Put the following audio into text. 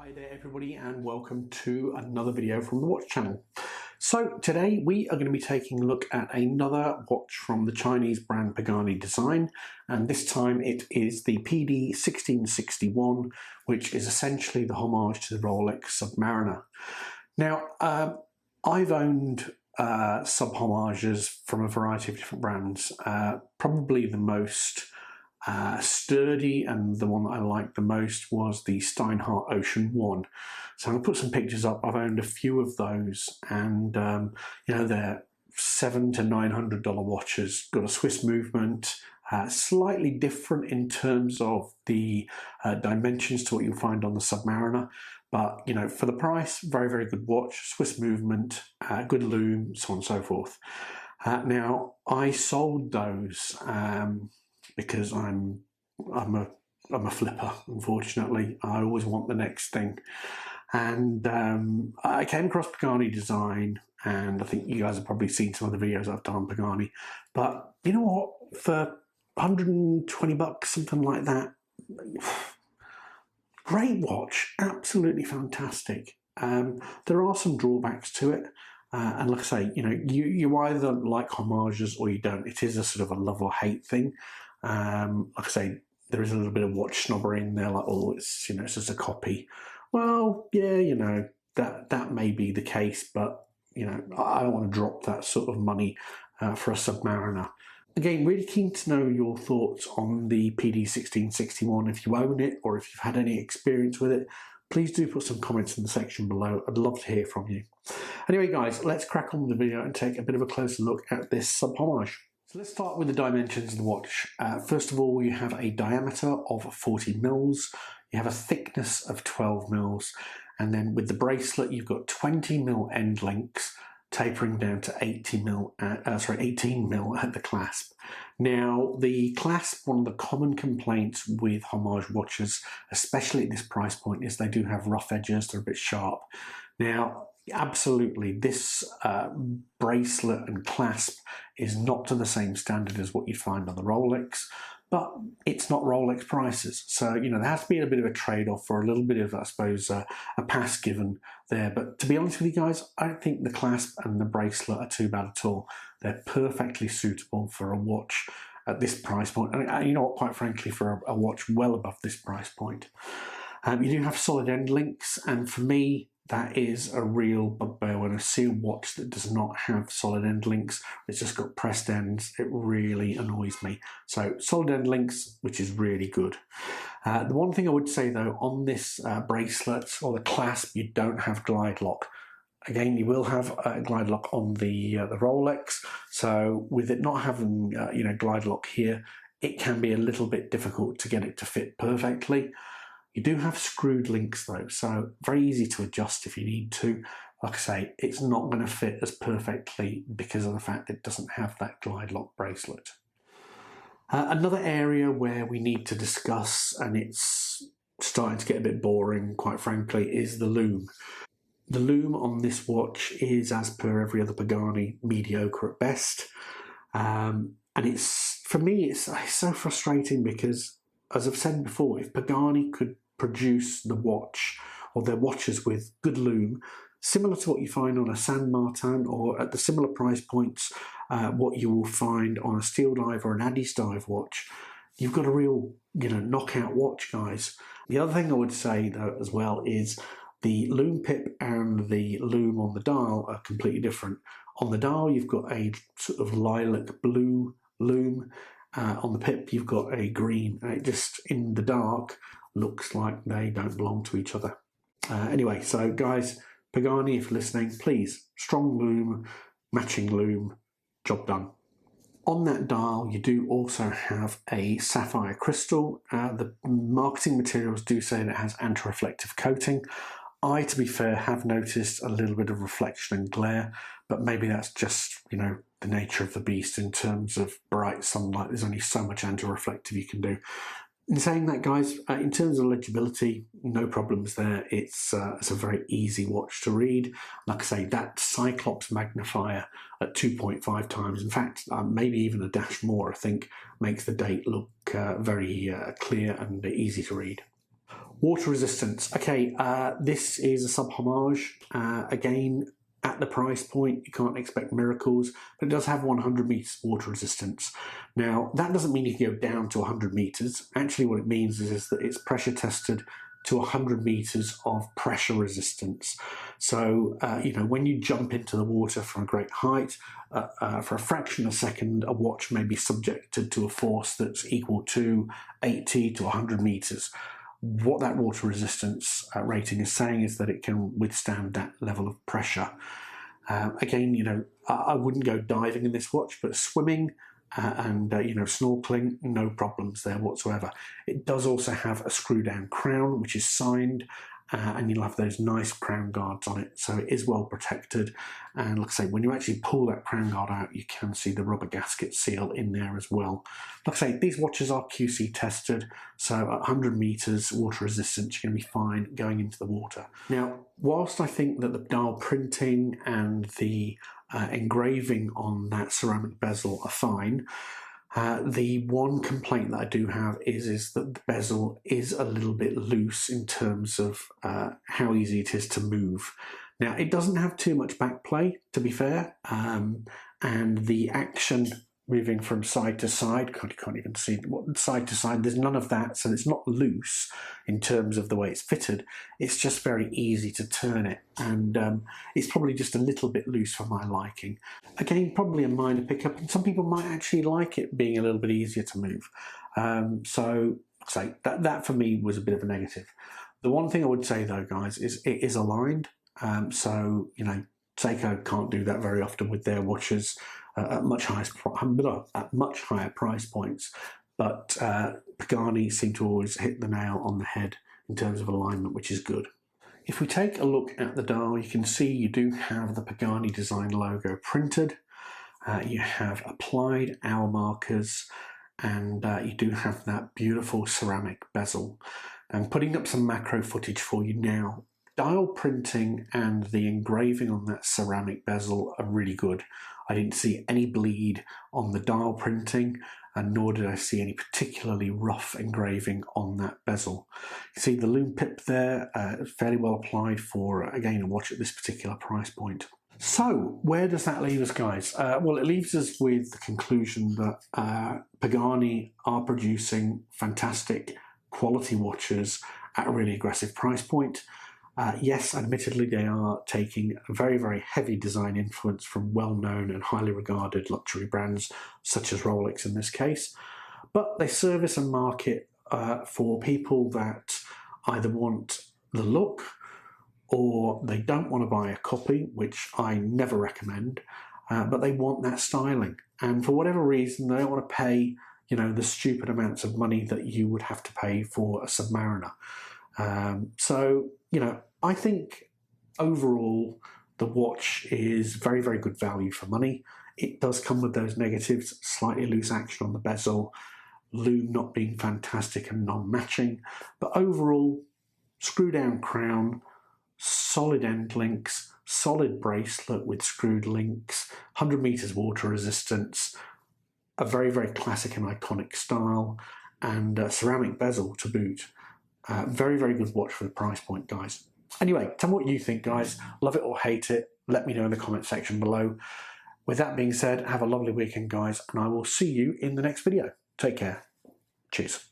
Hi there everybody and welcome to another video from the watch channel. So today we are going to be taking a look at another watch from the Chinese brand Pagani design, and this time it is the PD-1661, which is essentially the homage to the Rolex Submariner. Now I've owned Sub Homages from a variety of different brands. Probably the most sturdy and the one that I liked the most was the Steinhardt Ocean 1. So I'm going to put some pictures up. I've owned a few of those, and you know, they're $700 to $900 watches. Got a Swiss movement, slightly different in terms of the dimensions to what you'll find on the Submariner. But, you know, for the price, very, very good watch, Swiss movement, good loom, so on and so forth. Now, I sold those because I'm a flipper, unfortunately. I always want the next thing. And I came across Pagani design, and I think you guys have probably seen some of the videos I've done on Pagani. But you know what? For 120 bucks, something like that, great watch, absolutely fantastic. There are some drawbacks to it. And like I say, you know, you either like homages or you don't. It is a sort of a love or hate thing. Like I say, there is a little bit of watch snobbery in there, like, oh, it's, you know, it's just a copy. Well, yeah, you know, that may be the case, but, you know, I don't want to drop that sort of money for a Submariner. Again, really keen to know your thoughts on the PD-1661, if you own it or if you've had any experience with it. Please do put some comments in the section below. I'd love to hear from you. Anyway, guys, let's crack on with the video and take a bit of a closer look at this Sub Homage. So let's start with the dimensions of the watch. First of all, you have a diameter of 40 mils, you have a thickness of 12 mils, and then with the bracelet, you've got 20 mil end links, tapering down to 18 mil at the clasp. Now, the clasp, one of the common complaints with homage watches, especially at this price point, is they do have rough edges, they're a bit sharp. Now, absolutely, this bracelet and clasp is not to the same standard as what you'd find on the Rolex, but it's not Rolex prices. So, you know, there has to be a bit of a trade-off or a little bit of, I suppose, a pass given there. But to be honest with you guys, I don't think the clasp and the bracelet are too bad at all. They're perfectly suitable for a watch at this price point. And you know what, quite frankly, for a watch well above this price point. You do have solid end links, and for me, that is a real bugbear. When I see a watch that does not have solid end links, it's just got pressed ends, it really annoys me. So solid end links, which is really good. The one thing I would say though, on this bracelet or the clasp, you don't have glide lock. Again, you will have a glide lock on the Rolex. So with it not having you know, glide lock here, it can be a little bit difficult to get it to fit perfectly. You do have screwed links though, so very easy to adjust if you need to. Like I say, it's not going to fit as perfectly because of the fact that it doesn't have that glide lock bracelet. Another area where we need to discuss, and it's starting to get a bit boring, quite frankly, is the loom. The loom on this watch is, as per every other Pagani, mediocre at best. And it's, for me, it's so frustrating because, as I've said before, if Pagani could produce the watch or their watches with good loom, similar to what you find on a San Martin or at the similar price points, what you will find on a Steel Dive or an Addies Dive watch, you've got a real, you know, knockout watch, guys. The other thing I would say though as well is the loom pip and the loom on the dial are completely different. On the dial, you've got a sort of lilac blue loom. On the pip, you've got a green. It just, in the dark, looks like they don't belong to each other. Anyway, so guys, Pagani, if you're listening, please, strong loom, matching loom, job done. On that dial, you do also have a sapphire crystal. The marketing materials do say that it has anti-reflective coating. I, to be fair, have noticed a little bit of reflection and glare, but maybe that's just, you know, the nature of the beast in terms of bright sunlight. There's only so much anti-reflective you can do. In saying that, guys, in terms of legibility, no problems there. It's a very easy watch to read. Like I say, that Cyclops magnifier at 2.5 times, in fact, maybe even a dash more, I think, makes the date look very clear and easy to read. Water resistance. Okay, this is a Sub Homage. Again, at the price point, you can't expect miracles, but it does have 100 meters water resistance. Now, that doesn't mean you can go down to 100 meters. Actually, what it means is that it's pressure tested to 100 meters of pressure resistance. So, when you jump into the water from a great height, for a fraction of a second, a watch may be subjected to a force that's equal to 80 to 100 meters. What that water resistance rating is saying is that it can withstand that level of pressure. Again, I wouldn't go diving in this watch, but swimming and snorkeling, no problems there whatsoever. It does also have a screw-down crown, which is signed, and you'll have those nice crown guards on it, so it is well protected. And like I say, when you actually pull that crown guard out, you can see the rubber gasket seal in there as well. Like I say, these watches are QC tested, so at 100 meters water resistance, you're going to be fine going into the water. Now, whilst I think that the dial printing and the engraving on that ceramic bezel are fine, the one complaint that I do have is that the bezel is a little bit loose in terms of how easy it is to move. Now, it doesn't have too much back play, to be fair, and the action moving from side to side, can't even see what side to side, there's none of that, so it's not loose in terms of the way it's fitted. It's just very easy to turn it, and it's probably just a little bit loose for my liking. Again, probably a minor pickup, and some people might actually like it being a little bit easier to move. So that for me was a bit of a negative. The one thing I would say though, guys, is it is aligned. So Seiko can't do that very often with their watches at much higher price points. But Pagani seem to always hit the nail on the head in terms of alignment, which is good. If we take a look at the dial, you can see you do have the Pagani design logo printed. You have applied hour markers, and you do have that beautiful ceramic bezel. I'm putting up some macro footage for you now. Dial printing and the engraving on that ceramic bezel are really good. I didn't see any bleed on the dial printing, and nor did I see any particularly rough engraving on that bezel. You see the lume pip there, fairly well applied for, again, a watch at this particular price point. So, where does that leave us, guys? Well, it leaves us with the conclusion that Pagani are producing fantastic quality watches at a really aggressive price point. Yes, admittedly, they are taking a very, very heavy design influence from well-known and highly regarded luxury brands, such as Rolex in this case, but they service a market for people that either want the look or they don't want to buy a copy, which I never recommend, but they want that styling. And for whatever reason, they don't want to pay, the stupid amounts of money that you would have to pay for a Submariner. I think overall the watch is very, very good value for money. It does come with those negatives, slightly loose action on the bezel, lume not being fantastic and non-matching, but overall, screw-down crown, solid end links, solid bracelet with screwed links, 100 meters water resistance, a very, very classic and iconic style, and a ceramic bezel to boot. Very, very good watch for the price point, guys. Anyway, tell me what you think, guys. Love it or hate it. Let me know in the comment section below. With that being said, have a lovely weekend, guys, and I will see you in the next video. Take care. Cheers.